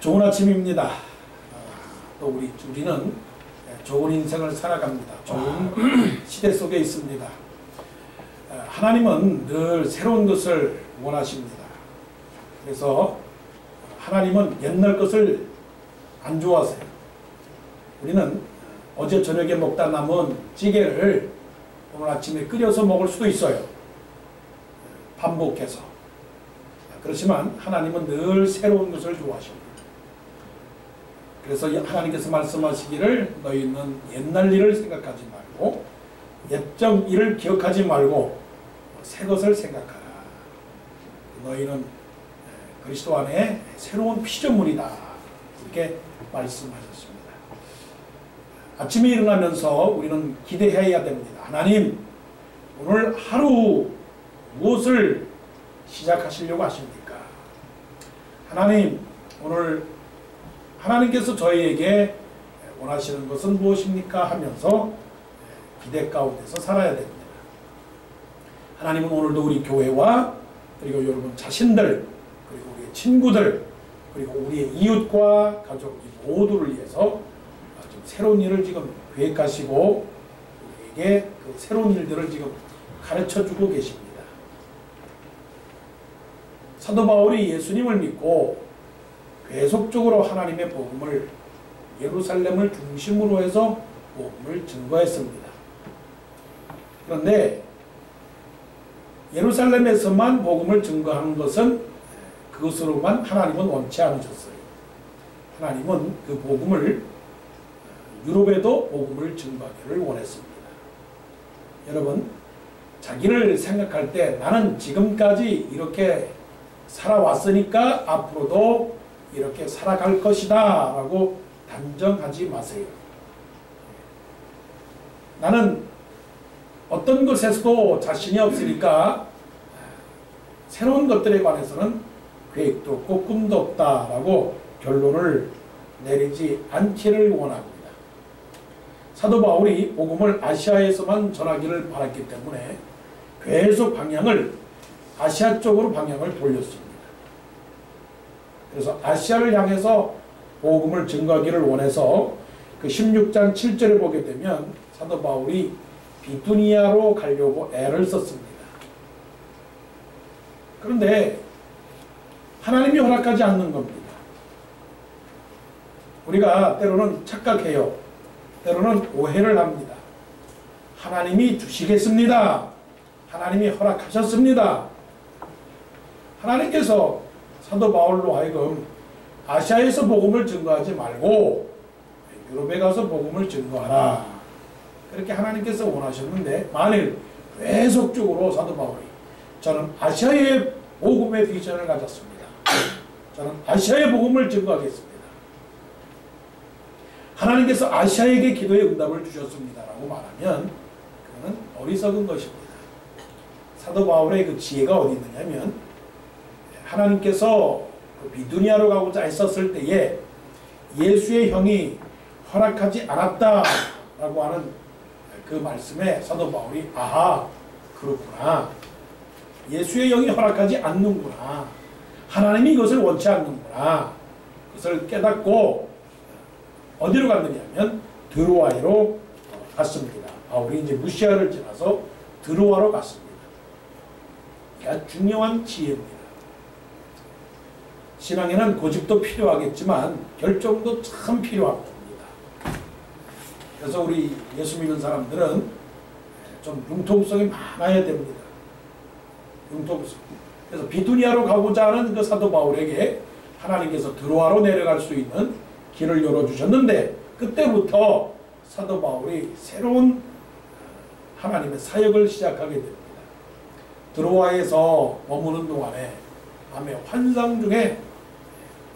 좋은 아침입니다. 또 우리는 좋은 인생을 살아갑니다. 좋은 시대 속에 있습니다. 하나님은 늘 새로운 것을 원하십니다. 그래서 하나님은 옛날 것을 안 좋아하세요. 우리는 어제 저녁에 먹다 남은 찌개를 오늘 아침에 끓여서 먹을 수도 있어요. 반복해서. 그렇지만 하나님은 늘 새로운 것을 좋아하십니다. 그래서 하나님께서 말씀하시기를 너희는 옛날 일을 생각하지 말고 옛적 일을 기억하지 말고 새 것을 생각하라. 너희는 그리스도 안에 새로운 피조물이다. 이렇게 말씀하셨습니다. 아침에 일어나면서 우리는 기대해야 됩니다. 하나님, 오늘 하루 무엇을 시작하시려고 하십니까? 하나님, 오늘 하나님께서 저희에게 원하시는 것은 무엇입니까? 하면서 기대 가운데서 살아야 됩니다. 하나님은 오늘도 우리 교회와 그리고 여러분 자신들 그리고 우리의 친구들 그리고 우리의 이웃과 가족 모두를 위해서 좀 새로운 일을 지금 계획하시고 우리에게 그 새로운 일들을 지금 가르쳐주고 계십니다. 사도 바울이 예수님을 믿고 계속적으로 하나님의 복음을 예루살렘을 중심으로 해서 복음을 증거했습니다. 그런데 예루살렘에서만 복음을 증거하는 것은 그것으로만 하나님은 원치 않으셨어요. 하나님은 그 복음을 유럽에도 복음을 증거하기를 원했습니다. 여러분, 자기를 생각할 때 나는 지금까지 이렇게 살아왔으니까 앞으로도 이렇게 살아갈 것이다 라고 단정하지 마세요. 나는 어떤 것에서도 자신이 없으니까 새로운 것들에 관해서는 계획도 없고 꿈도 없다 라고 결론을 내리지 않기를 원합니다. 사도 바울이 복음을 아시아에서만 전하기를 바랐기 때문에 계속 방향을 아시아 쪽으로 방향을 돌렸습니다. 그래서 아시아를 향해서 복음을 증거하기를 원해서 그 16장 7절에 보게 되면 사도 바울이 비두니아로 가려고 애를 썼습니다. 그런데 하나님이 허락하지 않는 겁니다. 우리가 때로는 착각해요. 때로는 오해를 합니다. 하나님이 주시겠습니다. 하나님이 허락하셨습니다. 하나님께서 사도 바울로 하여금 아시아에서 복음을 증거하지 말고 유럽에 가서 복음을 증거하라. 그렇게 하나님께서 원하셨는데 만일 계속적으로 사도 바울이 저는 아시아의 복음의 비전을 가졌습니다. 저는 아시아의 복음을 증거하겠습니다. 하나님께서 아시아에게 기도의 응답을 주셨습니다. 라고 말하면 그거는 어리석은 것입니다. 사도 바울의 그 지혜가 어디 있느냐면 하나님께서 비두니아로 가고자 했었을 때에 예수의 형이 허락하지 않았다라고 하는 그 말씀에 사도 바울이 아하 그렇구나. 예수의 영이 허락하지 않는구나. 하나님이 이것을 원치 않는구나. 그것을 깨닫고 어디로 갔느냐면 드로아로 갔습니다. 바울이 이제 무시아를 지나서 드로아로 갔습니다. 이게 중요한 지혜입니다. 신앙에는 고집도 필요하겠지만 결정도 참 필요한 겁니다. 그래서 우리 예수 믿는 사람들은 좀 융통성이 많아야 됩니다. 융통성. 그래서 비두니아로 가고자 하는 그 사도 바울에게 하나님께서 드로아로 내려갈 수 있는 길을 열어주셨는데 그때부터 사도 바울이 새로운 하나님의 사역을 시작하게 됩니다. 드로아에서 머무는 동안에 밤에 환상 중에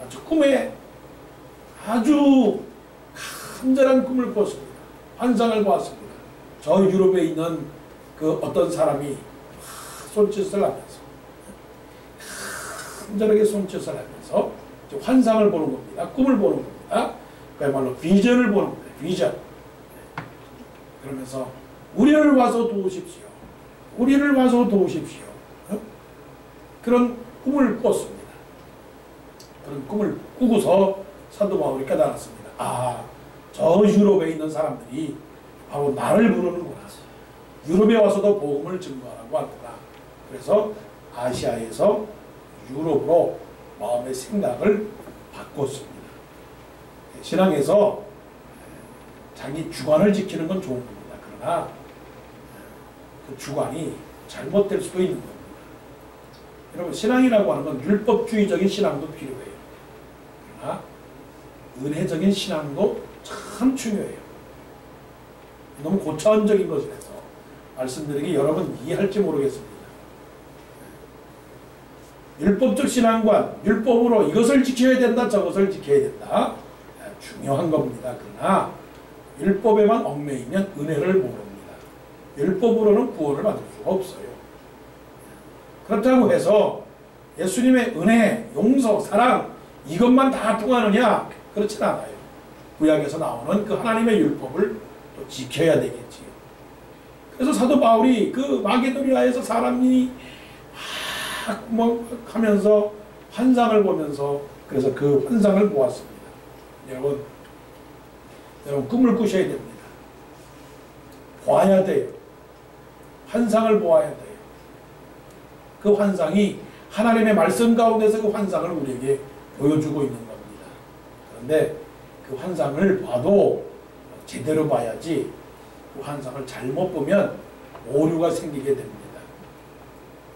아주 꿈에 아주 간절한 꿈을 꿨습니다. 환상을 보았습니다. 저 유럽에 있는 그 어떤 사람이 손짓을 하면서 간절하게 손짓을 하면서 환상을 보는 겁니다. 꿈을 보는 겁니다. 그야말로 비전을 보는 겁니다. 비전. 그러면서 우리를 와서 도우십시오. 우리를 와서 도우십시오. 그런 꿈을 꿨습니다. 그런 꿈을 꾸고서 사도 바울이 깨달았습니다. 아, 저 유럽에 있는 사람들이 바로 나를 부르는구나. 유럽에 와서도 복음을 증거하라고 하구나. 그래서 아시아에서 유럽으로 마음의 생각을 바꿨습니다. 신앙에서 자기 주관을 지키는 건 좋은 겁니다. 그러나 그 주관이 잘못될 수도 있는 겁니다. 여러분, 신앙이라고 하는 건 율법주의적인 신앙도 필요해요. 그러나 은혜적인 신앙도 참 중요해요. 너무 고차원적인 것이라서 말씀드리기 여러분 이해할지 모르겠습니다. 율법적 신앙관, 율법으로 이것을 지켜야 된다, 저것을 지켜야 된다. 중요한 겁니다. 그러나 율법에만 얽매이면 은혜를 모릅니다. 율법으로는 구원을 받을 수가 없어요. 그렇다고 해서 예수님의 은혜, 용서, 사랑 이것만 다 통하느냐? 그렇진 않아요. 구약에서 나오는 그 하나님의 율법을 또 지켜야 되겠지요. 그래서 사도 바울이 그 마게도니아에서 사람이 막 하면서 환상을 보면서 그래서 그 환상을 보았습니다. 여러분 꿈을 꾸셔야 됩니다. 봐야 돼요. 환상을 보아야 돼요. 그 환상이 하나님의 말씀 가운데서 그 환상을 우리에게 보여주고 있는 겁니다. 그런데 그 환상을 봐도 제대로 봐야지 그 환상을 잘못 보면 오류가 생기게 됩니다.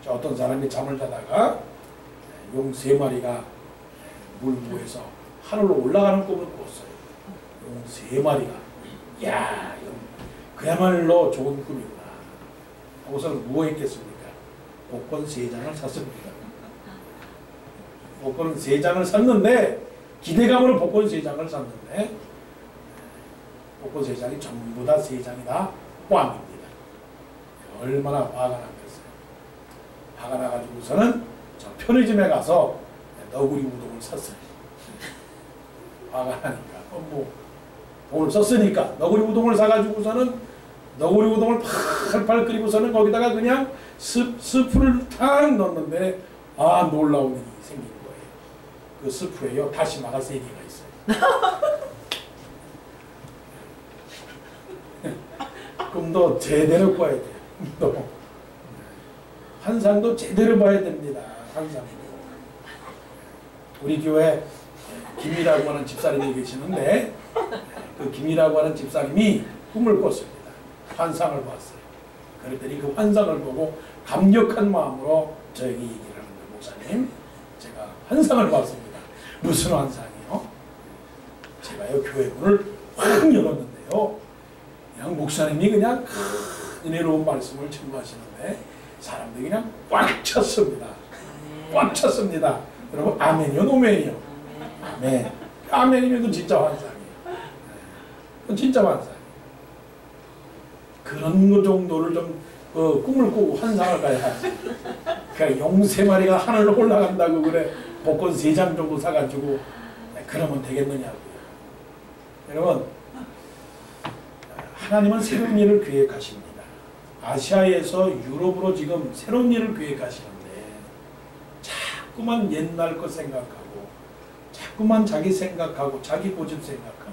어떤 사람이 잠을 자다가 용 3마리가 물부에서 하늘로 올라가는 꿈을 꿨어요. 용 3마리가. 야, 그야말로 좋은 꿈이구나. 하고서는 뭐 했겠습니까? 복권 3장을 샀습니다. 복권 3장을 샀는데 기대감으로 복권 3장을 샀는데 복권 3장이 전부 다 3장이 다 꽝입니다. 얼마나 화가 나겠어요. 화가 나가지고서는 저 편의점에 가서 너구리 우동을 샀어요. 화가 나니까 뭐 돈을 썼으니까 너구리 우동을 사가지고서는 너구리 우동을 팔팔 끓이고서는 거기다가 그냥 스프를 탁 넣었는데 아, 놀라운 일이 생긴 거예요. 그 스프에요 다시마가 3개가 있어요. 꿈도 제대로 꿔야 돼요. 꿈도. 환상도 제대로 봐야 됩니다. 환상도. 우리 교회 김이라고 하는 집사님이 계시는데 그 김이라고 하는 집사님이 꿈을 꿨습니다. 환상을 봤어요. 그랬더니 그 환상을 보고 감격한 마음으로 저에게 얘기를 하는데 목사님 제가 환상을 봤습니다. 무슨 환상이요? 제가요 교회 문을 확 열었는데요. 그냥 목사님이 그냥 큰 은혜로운 말씀을 증거하시는데 사람들이 그냥 꽉 찼습니다. 꽉 찼습니다. 여러분 아멘이요 노멘이요? 아멘. 아멘이면 그 진짜 환상이에요. 그건 진짜 환상이에요. 그런 거 정도를 좀 꿈을 꾸고 환상을 가야 하지. 그러니까 용 3마리가 하늘로 올라간다고 그래 복권 3장 정도 사가지고 그러면 되겠느냐고요. 여러분 하나님은 새로운 일을 계획하십니다. 아시아에서 유럽으로 지금 새로운 일을 계획하시는데 자꾸만 옛날 것 생각하고 자꾸만 자기 생각하고 자기 고집 생각하고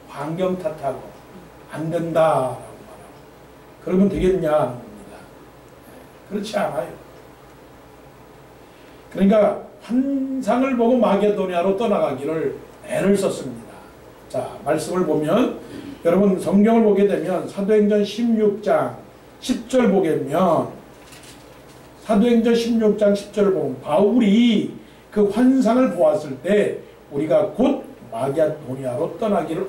환경 탓하고 안 된다라고 말하고 그러면 되겠냐 하는 겁니다. 그렇지 않아요. 그러니까 환상을 보고 마게도니아로 떠나가기를 애를 썼습니다. 자, 말씀을 보면 여러분 성경을 보게 되면 사도행전 16장 10절 보게 되면 사도행전 16장 10절을 보면 바울이 그 환상을 보았을 때 우리가 곧 마게도니아로 떠나기를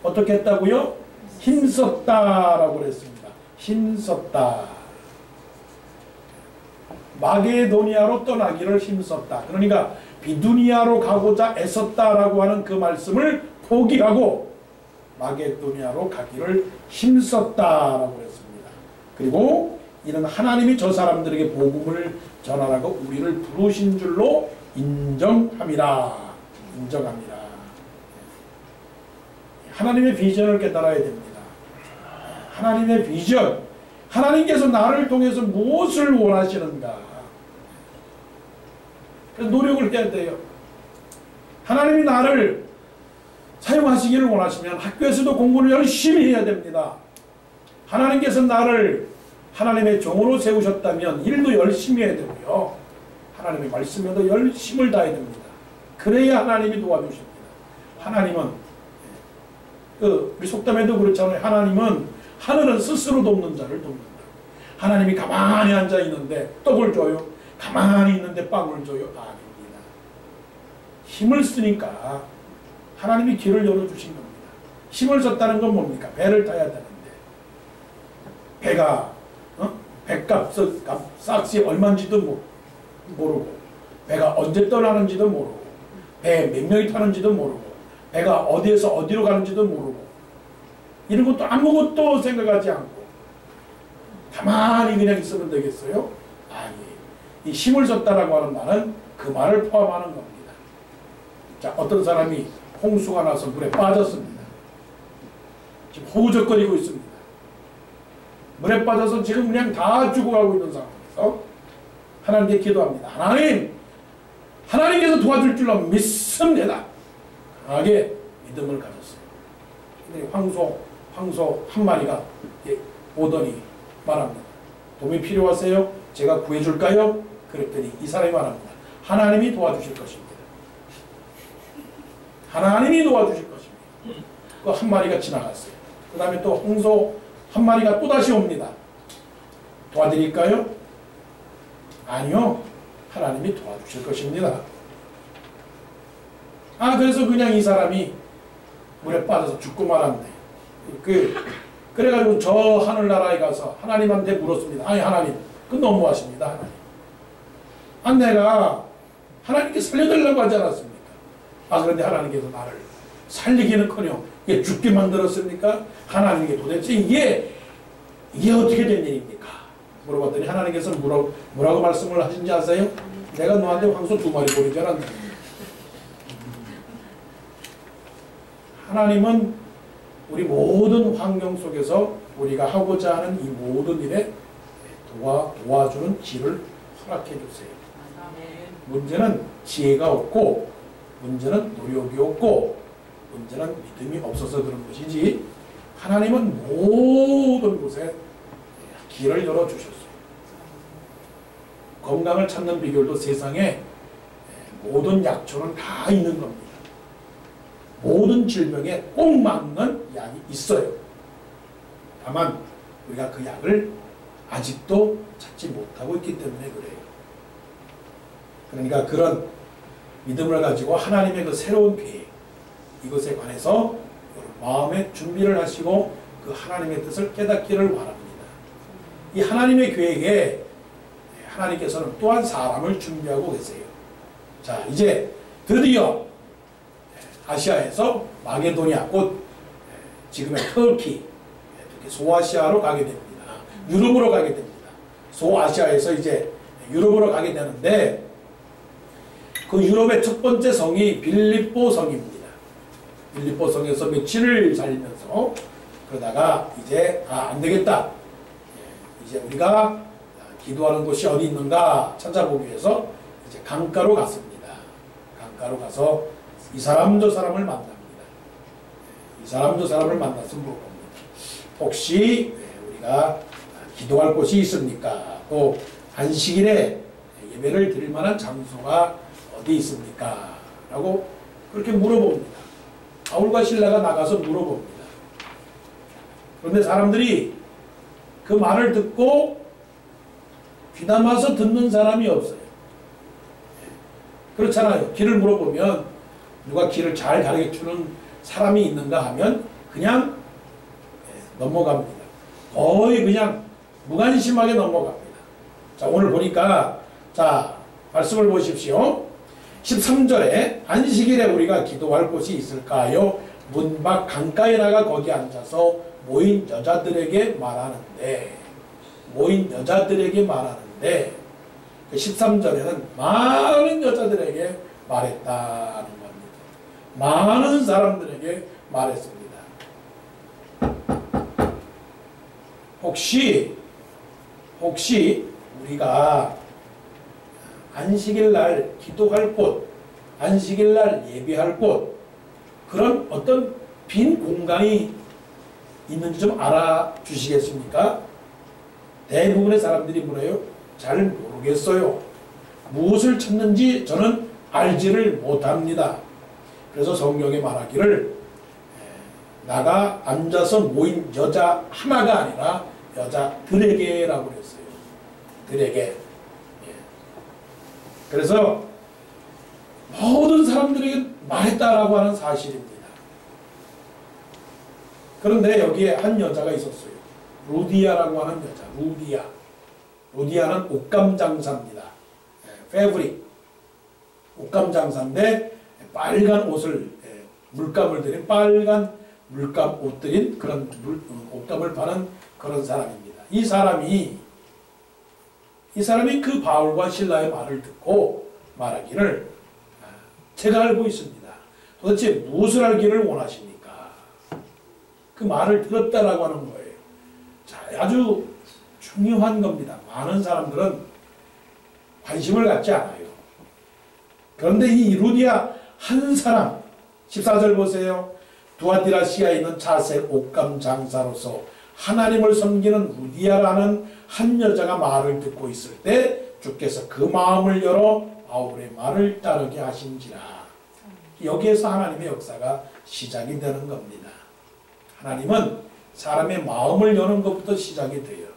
어떻게 했다고요? 힘썼다라고 그랬습니다. 힘썼다. 마게도니아로 떠나기를 힘썼다. 그러니까 비두니아로 가고자 애썼다라고 하는 그 말씀을 포기하고 마게도니아로 가기를 힘썼다라고 했습니다. 그리고 이는 하나님이 저 사람들에게 복음을 전하라고 우리를 부르신 줄로 인정함이라. 인정합니다. 하나님의 비전을 깨달아야 됩니다. 하나님의 비전. 하나님께서 나를 통해서 무엇을 원하시는가? 그래서 노력을 해야 돼요. 하나님이 나를 사용하시기를 원하시면 학교에서도 공부를 열심히 해야 됩니다. 하나님께서 나를 하나님의 종으로 세우셨다면 일도 열심히 해야 되고요. 하나님의 말씀에도 열심을 다해야 됩니다. 그래야 하나님이 도와주십니다. 하나님은 우리 속담에도 그렇잖아요. 하나님은 하늘은 스스로 돕는 자를 돕는다. 하나님이 가만히 앉아 있는데 떡을 줘요? 가만히 있는데 빵을 줘요? 아닙니다. 힘을 쓰니까 하나님이 길을 열어주신 겁니다. 힘을 썼다는 건 뭡니까? 배를 타야 되는데 배가 배값이 얼마인지도 모르고 배가 언제 떠나는지도 모르고 배에 몇 명이 타는지도 모르고 배가 어디에서 어디로 가는지도 모르고 이런 것도 아무것도 생각하지 않고 가만히 그냥 있으면 되겠어요? 아니, 이 힘을 썼다라고 하는 말은 그 말을 포함하는 겁니다. 자, 어떤 사람이 홍수가 나서 물에 빠졌습니다. 지금 허우적거리고 있습니다. 물에 빠져서 지금 그냥 다 죽어가고 있는 상황에서 하나님께 기도합니다. 하나님께서 도와줄 줄로 믿습니다. 강하게 믿음을 가졌어요. 근데 황소 한 마리가 오더니 말합니다. 도움이 필요하세요? 제가 구해줄까요? 그랬더니 이 사람이 말합니다. 하나님이 도와주실 것입니다. 하나님이 도와주실 것입니다. 그 한 마리가 지나갔어요. 그 다음에 또 홍소 한 마리가 또다시 옵니다. 도와드릴까요? 아니요. 하나님이 도와주실 것입니다. 그래서 그냥 이 사람이 물에 빠져서 죽고 말았네. 그래가지고 저 하늘나라에 가서 하나님한테 물었습니다. 아니 하나님, 그 너무하십니다. 하나님. 내가 하나님께 살려달라고 하지 않았습니까? 그런데 하나님께서 나를 살리기는커녕 이게 죽게 만들었습니까? 하나님께 도대체 이게 어떻게 된 일입니까? 물어봤더니 하나님께서 뭐라고 말씀을 하신지 아세요? 내가 너한테 황소 2마리 보내지 않았느냐. 하나님은 우리 모든 환경 속에서 우리가 하고자 하는 이 모든 일에 도와주는 길을 허락해 주세요. 문제는 지혜가 없고 문제는 노력이 없고 문제는 믿음이 없어서 그런 것이지 하나님은 모든 곳에 길을 열어주셨어요. 건강을 찾는 비결도 세상에 모든 약초는 다 있는 겁니다. 모든 질병에 꼭 맞는 약이 있어요. 다만 우리가 그 약을 아직도 찾지 못하고 있기 때문에 그래요. 그러니까 그런 믿음을 가지고 하나님의 그 새로운 계획, 이것에 관해서 마음의 준비를 하시고 그 하나님의 뜻을 깨닫기를 바랍니다. 이 하나님의 계획에 하나님께서는 또한 사람을 준비하고 계세요. 자, 이제 드디어 아시아에서 마게도니아, 곧 지금의 터키, 소아시아로 가게 됩니다. 유럽으로 가게 됩니다. 소아시아에서 이제 유럽으로 가게 되는데 그 유럽의 첫 번째 성이 빌립보 성입니다. 빌립보 성에서 며칠을 살면서 그러다가 이제 안 되겠다. 이제 우리가 기도하는 곳이 어디 있는가 찾아보기 위해서 이제 강가로 갔습니다. 강가로 가서 이 사람 저 사람을 만납니다. 이 사람 저 사람을 만나서 물어봅니다. 혹시 우리가 기도할 곳이 있습니까? 또 안식일에 예배를 드릴 만한 장소가 어디 있습니까? 라고 그렇게 물어봅니다. 바울과 실라가 나가서 물어봅니다. 그런데 사람들이 그 말을 듣고 귀담아서 듣는 사람이 없어요. 그렇잖아요. 길을 물어보면 누가 길을 잘 가르쳐주는 사람이 있는가 하면 그냥 넘어갑니다. 거의 그냥 무관심하게 넘어갑니다. 자, 오늘 보니까 자, 말씀을 보십시오. 13절에 안식일에 우리가 기도할 곳이 있을까요? 문 밖 강가에 나가 거기 앉아서 모인 여자들에게 말하는데 13절에는 많은 여자들에게 말했다는 겁니다. 많은 사람들에게 말했습니다. 혹시 우리가 안식일 날 기도할 곳, 안식일 날 예배할 곳, 그런 어떤 빈 공간이 있는지 좀 알아주시겠습니까? 대부분의 사람들이 뭐래요? 잘 모르겠어요. 무엇을 찾는지 저는 알지를 못합니다. 그래서 성경에 말하기를 나가 앉아서 모인 여자 하나가 아니라 여자들에게라고 그랬어요. 들에게. 그래서 모든 사람들에게 말했다라고 하는 사실입니다. 그런데 여기에 한 여자가 있었어요. 루디아라고 하는 여자. 루디아는 옷감 장사입니다. 패브릭. 옷감 장사인데 빨간 옷을 물감을 들인 빨간 물감 옷 들인 그런 옷감을 파는 그런 사람입니다. 이 사람이 그 바울과 실라의 말을 듣고 말하기를 제가 알고 있습니다. 도대체 무엇을 알기를 원하십니까? 그 말을 들었다라고 하는 거예요. 자, 아주 중요한 겁니다. 많은 사람들은 관심을 갖지 않아요. 그런데 이 루디아 한 사람, 14절 보세요. 두아디라시아에 있는 자색 옷감 장사로서 하나님을 섬기는 루디아라는 한 여자가 말을 듣고 있을 때 주께서 그 마음을 열어 바울의 말을 따르게 하신지라. 여기에서 하나님의 역사가 시작이 되는 겁니다. 하나님은 사람의 마음을 여는 것부터 시작이 돼요.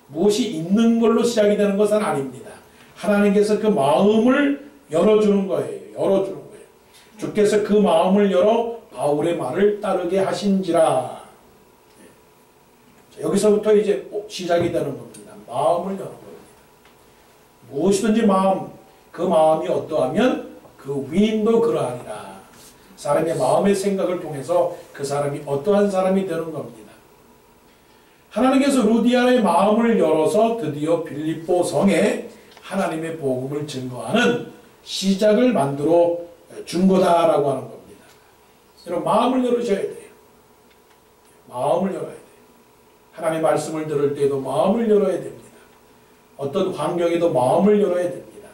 무엇이 있는 걸로 시작이 되는 것은 아닙니다. 하나님께서 그 마음을 열어주는 거예요. 주께서 그 마음을 열어 바울의 말을 따르게 하신지라. 여기서부터 이제 시작이 되는 겁니다. 마음을 여는 겁니다. 무엇이든지 그 마음이 어떠하면 그 위인도 그러하니라. 사람의 마음의 생각을 통해서 그 사람이 어떠한 사람이 되는 겁니다. 하나님께서 루디아의 마음을 열어서 드디어 빌립보 성에 하나님의 복음을 증거하는 시작을 만들어 준 거다라고 하는 겁니다. 여러분, 마음을 열으셔야 돼요. 마음을 열어야 돼요. 하나님의 말씀을 들을 때에도 마음을 열어야 됩니다. 어떤 환경에도 마음을 열어야 됩니다.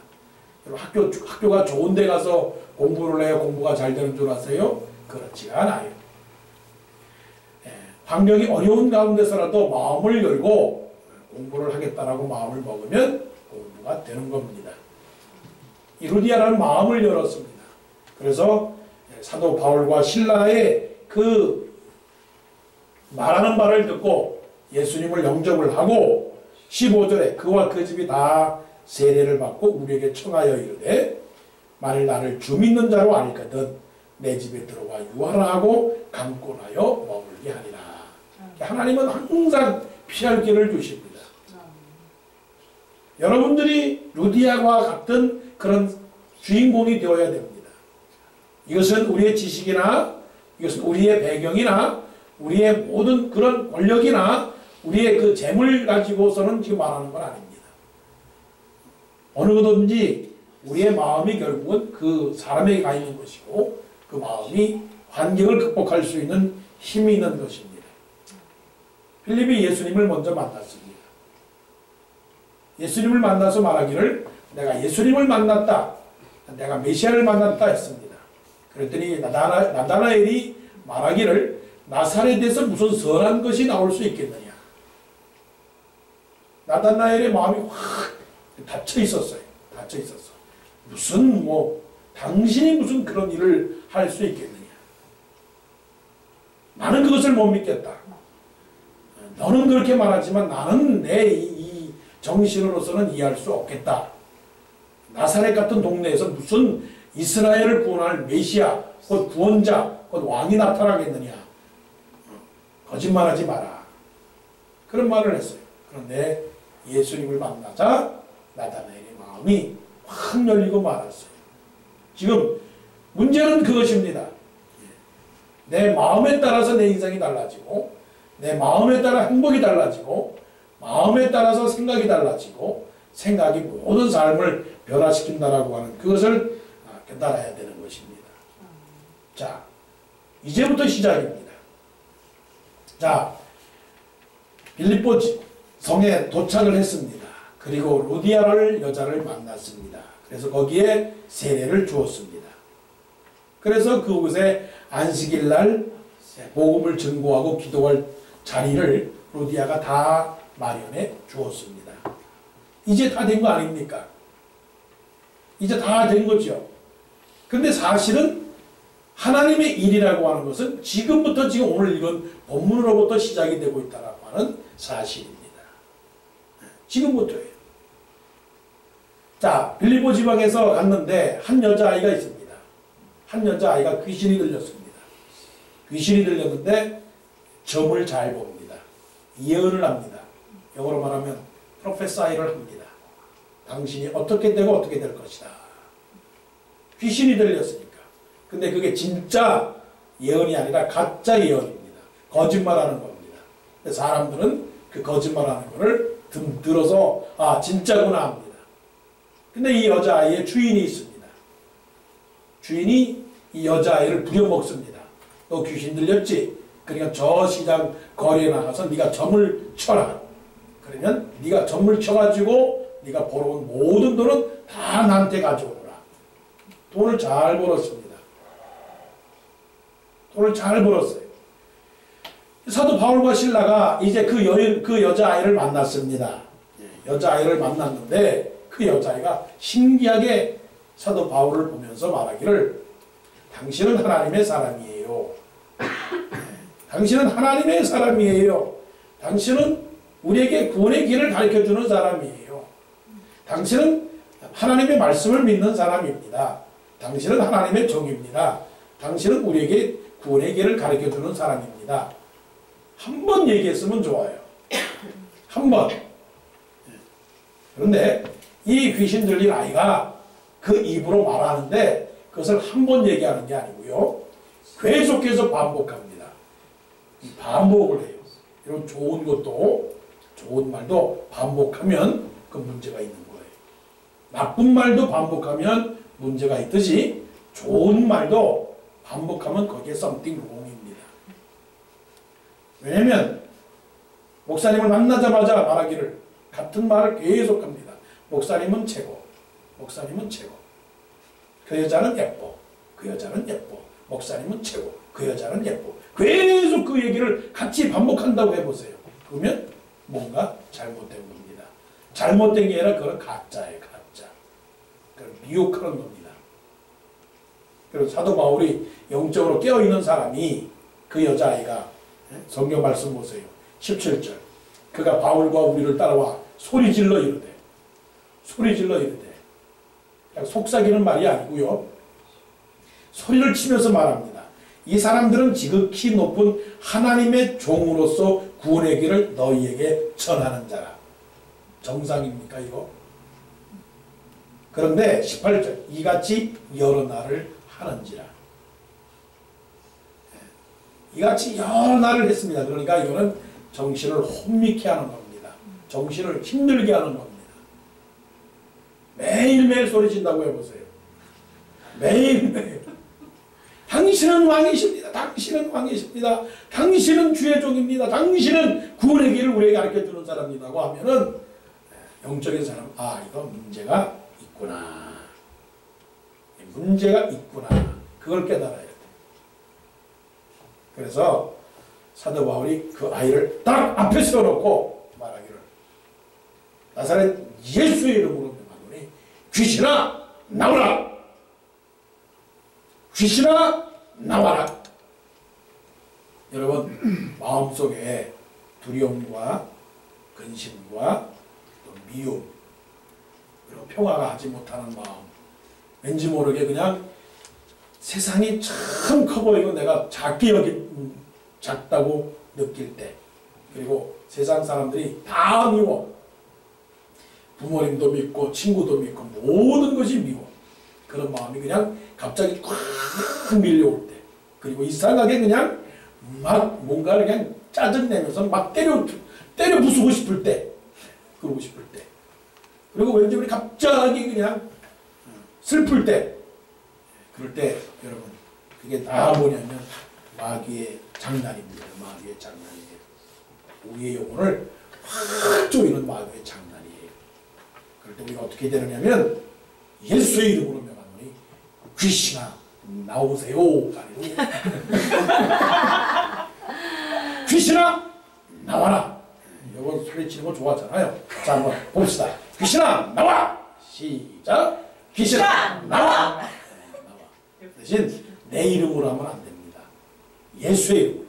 여러분, 학교가 좋은 데 가서 공부를 해야 공부가 잘 되는 줄 아세요? 그렇지가 않아요. 환경이 어려운 가운데서라도 마음을 열고 공부를 하겠다라고 마음을 먹으면 공부가 되는 겁니다. 이 루디아라는 마음을 열었습니다. 그래서 사도 바울과 실라의 그 말하는 말을 듣고 예수님을 영접을 하고 15절에 그와 그 집이 다 세례를 받고 우리에게 청하여 이르되 만일 나를 주 믿는 자로 알거든 내 집에 들어와 유하라고 강권하여 머물게 하리라. 하나님은 항상 피할 길을 주십니다. 여러분들이 루디아와 같은 그런 주인공이 되어야 됩니다. 이것은 우리의 지식이나 이것은 우리의 배경이나 우리의 모든 그런 권력이나 우리의 그 재물 가지고서는 지금 말하는 건 아닙니다. 어느 것든지 우리의 마음이 결국은 그 사람에게 가 있는 것이고 그 마음이 환경을 극복할 수 있는 힘이 있는 것입니다. 필립이 예수님을 먼저 만났습니다. 예수님을 만나서 말하기를 내가 예수님을 만났다. 내가 메시아를 만났다 했습니다. 그랬더니 나다나엘이 말하기를 나사렛에서 무슨 선한 것이 나올 수 있겠느냐. 나다나엘의 마음이 확 닫혀 있었어요. 닫혀 있었어. 당신이 무슨 그런 일을 할 수 있겠느냐. 나는 그것을 못 믿겠다. 너는 그렇게 말하지만 나는 내 이 정신으로서는 이해할 수 없겠다. 나사렛 같은 동네에서 무슨 이스라엘을 구원할 메시아, 곧 구원자, 곧 왕이 나타나겠느냐. 거짓말하지 마라. 그런 말을 했어요. 그런데 예수님을 만나자 나다나엘의 마음이 확 열리고 말았어요. 지금 문제는 그것입니다. 내 마음에 따라서 내 인생이 달라지고 내 마음에 따라 행복이 달라지고 마음에 따라서 생각이 달라지고 생각이 모든 삶을 변화시킨다라고 하는 그것을 깨달아야 되는 것입니다. 자, 이제부터 시작입니다. 자, 빌립보 성에 도착을 했습니다. 그리고 루디아를 여자를 만났습니다. 그래서 거기에 세례를 주었습니다. 그래서 그곳에 안식일 날 복음을 증거하고 기도할 자리를 루디아가 다 마련해 주었습니다. 이제 다 된 거 아닙니까? 이제 다 된 거죠. 근데 사실은 하나님의 일이라고 하는 것은 지금부터 지금 오늘 읽은 본문으로부터 시작이 되고 있다고 하는 사실입니다. 지금부터예요. 자, 빌립보 지방에서 갔는데 한 여자아이가 있습니다. 한 여자아이가 귀신이 들렸습니다. 귀신이 들렸는데 점을 잘 봅니다. 예언을 합니다. 영어로 말하면 프로페사이를 합니다. 당신이 어떻게 되고 어떻게 될 것이다. 귀신이 들렸으니까. 근데 그게 진짜 예언이 아니라 가짜 예언입니다. 거짓말하는 겁니다. 사람들은 그 거짓말하는 거를 들어서 아 진짜구나 합니다. 근데 이 여자아이의 주인이 있습니다. 주인이 이 여자아이를 부려먹습니다. 너 귀신 들렸지? 그러니까 저 시장 거리에 나가서 네가 점을 쳐라. 그러면 네가 점을 쳐가지고 네가 벌어온 모든 돈은 다 나한테 가져오라. 돈을 잘 벌었습니다. 돈을 잘 벌었어요. 사도 바울과 실라가 이제 그 여자아이를 만났습니다. 여자아이를 만났는데 그 여자아이가 신기하게 사도 바울을 보면서 말하기를 당신은 하나님의 사람이에요. 당신은 하나님의 사람이에요. 당신은 우리에게 구원의 길을 가르쳐주는 사람이에요. 당신은 하나님의 말씀을 믿는 사람입니다. 당신은 하나님의 종입니다. 당신은 우리에게 구원의 길을 가르쳐주는 사람입니다. 한 번 얘기했으면 좋아요. 한 번. 그런데 이 귀신 들린 아이가 그 입으로 말하는데 그것을 한 번 얘기하는 게 아니고요. 계속해서 반복합니다. 반복을 해요. 이런 좋은 것도 좋은 말도 반복하면 그 문제가 있는 거예요. 나쁜 말도 반복하면 문제가 있듯이 좋은 말도 반복하면 거기에 something wrong입니다. 왜냐면 목사님을 만나자마자 말하기를 같은 말을 계속합니다. 목사님은 최고. 목사님은 최고. 그 여자는 예뻐. 그 여자는 예뻐. 목사님은 최고. 그 여자는 예뻐. 계속 그 얘기를 같이 반복한다고 해보세요. 그러면 뭔가 잘못된 겁니다. 잘못된 게 아니라 그건 가짜예요. 가짜. 그걸 미혹하는 겁니다. 그리고 사도 바울이 영적으로 깨어있는 사람이 그 여자아이가 성경 말씀 보세요. 17절. 그가 바울과 우리를 따라와 소리질러 이르되. 소리질러 이르되. 그냥 속삭이는 말이 아니고요. 소리를 치면서 말합니다. 이 사람들은 지극히 높은 하나님의 종으로서 구원의 길을 너희에게 전하는 자라. 정상입니까 이거? 그런데 18절. 이같이 여러 날을 하는지라. 이같이 여러 날을 했습니다. 그러니까 이거는 정신을 혼미케 하는 겁니다. 정신을 힘들게 하는 겁니다. 매일매일 소리친다고 해보세요. 매일매일. 당신은 왕이십니다. 당신은 왕이십니다. 당신은 주의 종입니다. 당신은 구원의 길을 우리에게 가르쳐주는 사람이라고 하면은 영적인 사람, 아 이거 문제가 있구나. 문제가 있구나. 그걸 깨달아야 돼. 그래서 사도 바울이 그 아이를 딱 앞에 세워놓고 말하기를 나사렛 예수의 이름으로 명하노니 귀신아 나오라. 귀신아 나와라. 여러분 마음속에 두려움과 근심과 또 미움 그리고 평화가 하지 못하는 마음 왠지 모르게 그냥 세상이 참 커 보이고 내가 작다고 느낄 때 그리고 세상 사람들이 다 미워. 부모님도 믿고 친구도 믿고 모든 것이 미워. 그런 마음이 그냥 갑자기 꽉 밀려올 때 그리고 이상하게 그냥 막 뭔가를 그냥 짜증내면서 막 때려 부수고 싶을 때 그러고 싶을 때 그리고 왠지 우리 갑자기 그냥 슬플 때 그럴 때 여러분 그게 다 뭐냐면 마귀의 장난입니다. 마귀의 장난이에요. 우리의 영혼을 확 조이는 마귀의 장난이에요. 그럴 때 우리가 어떻게 되느냐면 예수의 이름으로 명하노니 귀신아 나오세요. 아니고 귀신아 나와라. 이거 소리치는 거 좋아하잖아요. 자, 한번 봅시다. 귀신아 나와. 시작. 귀신아 나와. 나와. 대신 내 이름으로 하면 안 됩니다. 예수의 이름으로.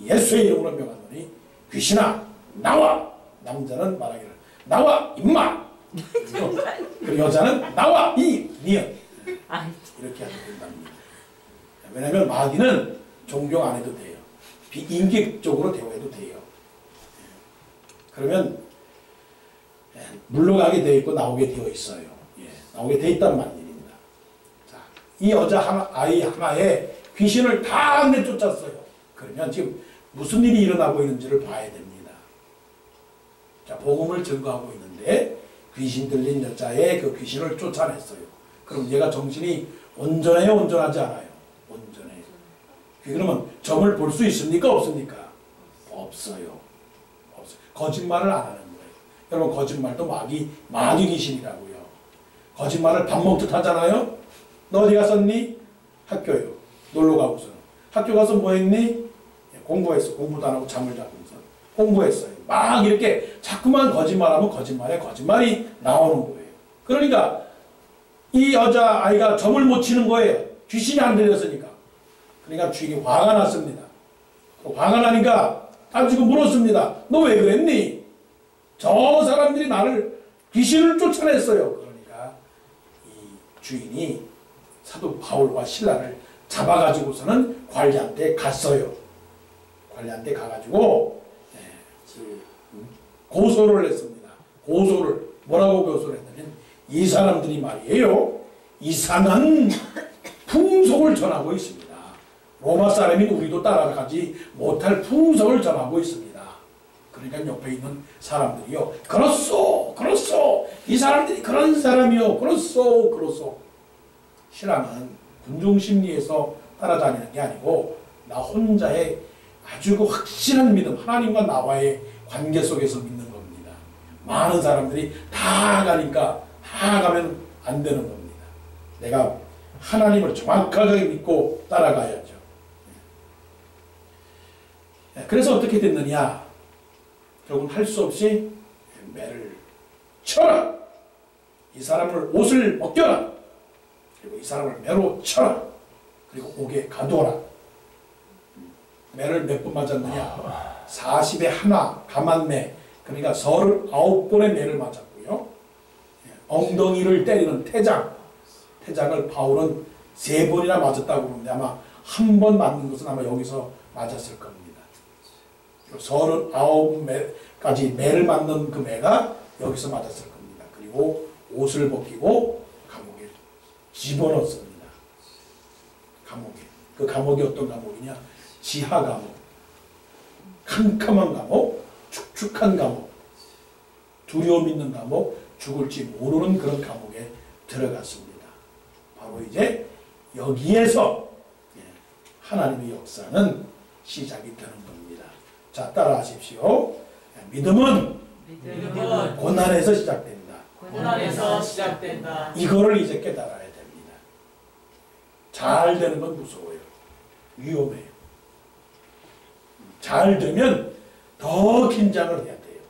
예수의 이름으로 명하노니 귀신아 나와. 남자는 말하기를 나와 임마. 그리고 여자는 나와 이 니은. 이렇게 하면 된답니다. 왜냐하면 마귀는 존경 안 해도 돼요. 비인격적으로 대화해도 돼요. 그러면 물러가게 되어 있고 나오게 되어 있어요. 나오게 되어 있단 말입니다. 자, 이 여자 아이 하나에 귀신을 다 내쫓았어요. 그러면 지금 무슨 일이 일어나고 있는지를 봐야 됩니다. 자, 복음을 증거하고 있는데 귀신 들린 여자의 그 귀신을 쫓아냈어요. 그럼 얘가 정신이 온전해요? 온전하지 않아요? 온전해요. 그러면 점을 볼 수 있습니까? 없습니까? 없어요. 없어요. 거짓말을 안 하는 거예요. 여러분 거짓말도 마귀 귀신이라고요. 거짓말을 밥 먹듯 하잖아요. 너 어디 갔었니? 학교요. 놀러 가고서. 학교 가서 뭐 했니? 공부했어. 공부도 안 하고 잠을 자고서 공부했어요. 막 이렇게 자꾸만 거짓말하면 거짓말에 거짓말이 나오는 거예요. 그러니까 이 여자아이가 점을 못 치는 거예요. 귀신이 안 들렸으니까. 그러니까 주인이 화가 났습니다. 화가 나니까 따지고 물었습니다. 너 왜 그랬니? 저 사람들이 나를 귀신을 쫓아냈어요. 그러니까 이 주인이 사도 바울과 실라를 잡아가지고서는 관리한테 갔어요. 관리한테 가가지고 고소를 했습니다. 고소를 뭐라고 고소를 했냐면 이 사람들이 말이에요. 이상한 풍속을 전하고 있습니다. 로마 사람인 우리도 따라가지 못할 풍속을 전하고 있습니다. 그러니까 옆에 있는 사람들이요. 그렇소! 그렇소! 이 사람들이 그런 사람이요. 그렇소! 그렇소! 신앙은 군중심리에서 따라다니는 게 아니고 나 혼자의 아주 그 확실한 믿음, 하나님과 나와의 관계 속에서 믿는 겁니다. 많은 사람들이 다 가니까 다 가면 안 되는 겁니다. 내가 하나님을 정확하게 믿고 따라가야죠. 그래서 어떻게 됐느냐? 결국은 할 수 없이 매를 쳐라! 이 사람을 옷을 벗겨라! 그리고 이 사람을 매로 쳐라! 그리고 옥에 가두어라! 매를 몇 번 맞았느냐? 40에 하나 가만매, 그러니까 39번의 매를 맞았고요. 엉덩이를 때리는 태장을 바울은 3번이나 맞았다고 그러는데 아마 한 번 맞는 것은 아마 여기서 맞았을 겁니다. 39까지 매를 맞는 그 매가 여기서 맞았을 겁니다. 그리고 옷을 벗기고 감옥에 집어넣습니다. 감옥에. 그 감옥이 어떤 감옥이냐? 지하 감옥. 캄캄한 감옥, 축축한 감옥, 두려움 있는 감옥, 죽을지 모르는 그런 감옥에 들어갔습니다. 바로 이제 여기에서 하나님의 역사는 시작이 되는 겁니다. 자, 따라하십시오. 믿음은 고난에서 시작된다. 고난에서 시작된다. 이거를 이제 깨달아야 됩니다. 잘 되는 건 무서워요. 위험해요. 잘 되면 더 긴장을 해야 돼요.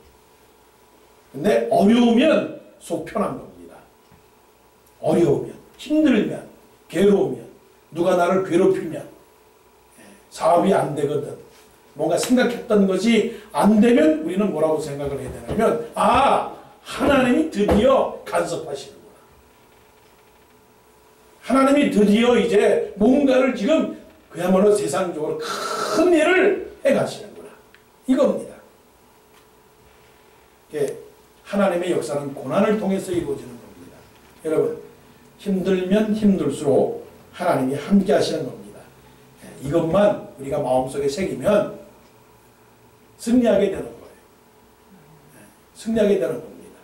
근데 어려우면 속 편한 겁니다. 어려우면, 힘들면, 괴로우면, 누가 나를 괴롭히면, 사업이 안 되거든. 뭔가 생각했던 것이 안 되면 우리는 뭐라고 생각을 해야 되냐면, 아, 하나님이 드디어 간섭하시는구나. 하나님이 드디어 이제 뭔가를 지금 그야말로 세상적으로 큰 일을 해가시는구나. 이겁니다. 하나님의 역사는 고난을 통해서 이루어지는 겁니다. 여러분, 힘들면 힘들수록 하나님이 함께 하시는 겁니다. 이것만 우리가 마음속에 새기면 승리하게 되는 거예요. 승리하게 되는 겁니다.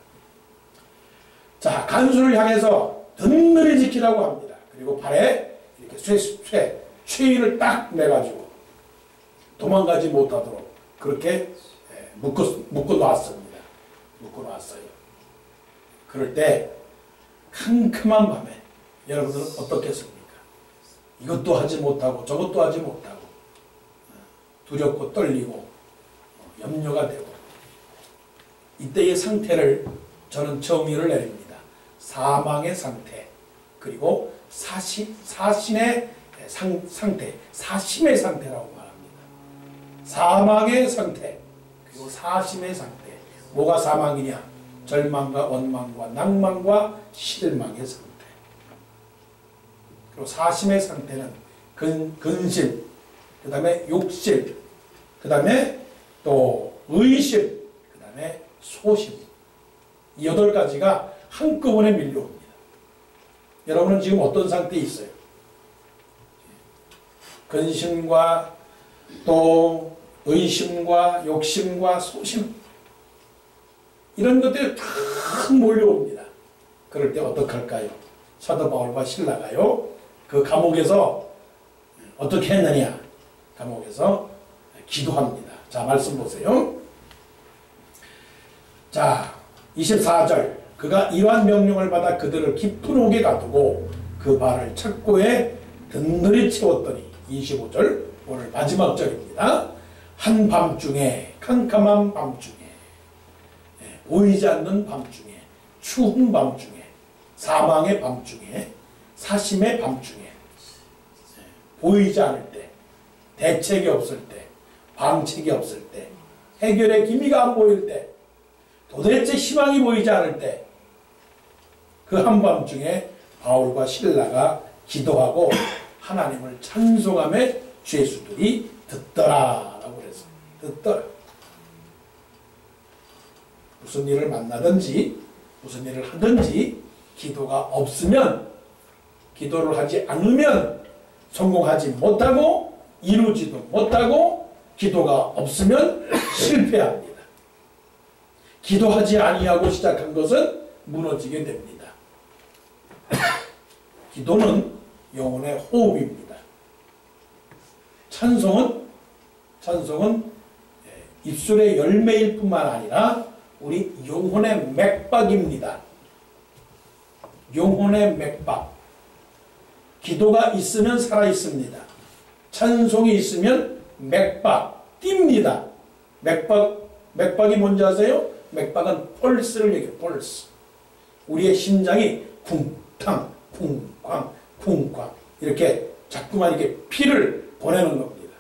자, 간수를 향해서 든든히 지키라고 합니다. 그리고 발에 이렇게 쇠인을 딱 매가지고 도망가지 못하도록 그렇게 묶어 놨습니다. 묶어 놨어요. 그럴 때 캄캄한 밤에 여러분들은 어떻겠습니까? 이것도 하지 못하고 저것도 하지 못하고 두렵고 떨리고 염려가 되고 이때의 상태를 저는 정의를 내립니다. 사망의 상태 그리고 사신의 상태, 사심의 상태라고 말합니다. 사망의 상태 그리고 사심의 상태. 뭐가 사망이냐? 절망과 원망과 낭만과 실망의 상태. 그리고 사심의 상태는 근심, 그 다음에 욕심, 그 다음에 또 의심, 그 다음에 소심. 이 8가지가 한꺼번에 밀려옵니다. 여러분은 지금 어떤 상태에 있어요? 근심과 또 의심과 욕심과 소심 이런 것들이 탁 몰려옵니다. 그럴 때 어떡할까요? 사도 바울과 실라가요 그 감옥에서 어떻게 했느냐? 감옥에서 기도합니다. 자, 말씀 보세요. 자, 24절. 그가 이러한 명령을 받아 그들을 깊은 옥에 가두고 그 발을 착고에 든든히 채웠더니 25절 오늘 마지막 절입니다. 한밤중에 캄캄한 밤중에 보이지 않는 밤중에 추운 밤중에 사망의 밤중에 사심의 밤중에 보이지 않을 때 대책이 없을 때 방책이 없을 때 해결의 기미가 안 보일 때 도대체 희망이 보이지 않을 때 그 한밤중에 바울과 실라가 기도하고 하나님을 찬송하며 죄수들이 듣더라라고 그랬어요. 듣더라. 무슨 일을 만나든지 무슨 일을 하든지 기도가 없으면 기도를 하지 않으면 성공하지 못하고 이루지도 못하고 기도가 없으면 실패합니다. 기도하지 아니하고 시작한 것은 무너지게 됩니다. 기도는 영혼의 호흡입니다. 찬송은 입술의 열매일 뿐만 아니라 우리 영혼의 맥박입니다. 영혼의 맥박. 기도가 있으면 살아있습니다. 찬송이 있으면 맥박, 뜁니다. 맥박이 뭔지 아세요? 맥박은 펄스를 얘기해요. 펄스. 우리의 심장이 쿵탕, 쿵쾅, 쿵쾅 이렇게 자꾸만 이렇게 피를 보내는 겁니다.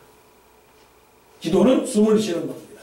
기도는 숨을 쉬는 겁니다.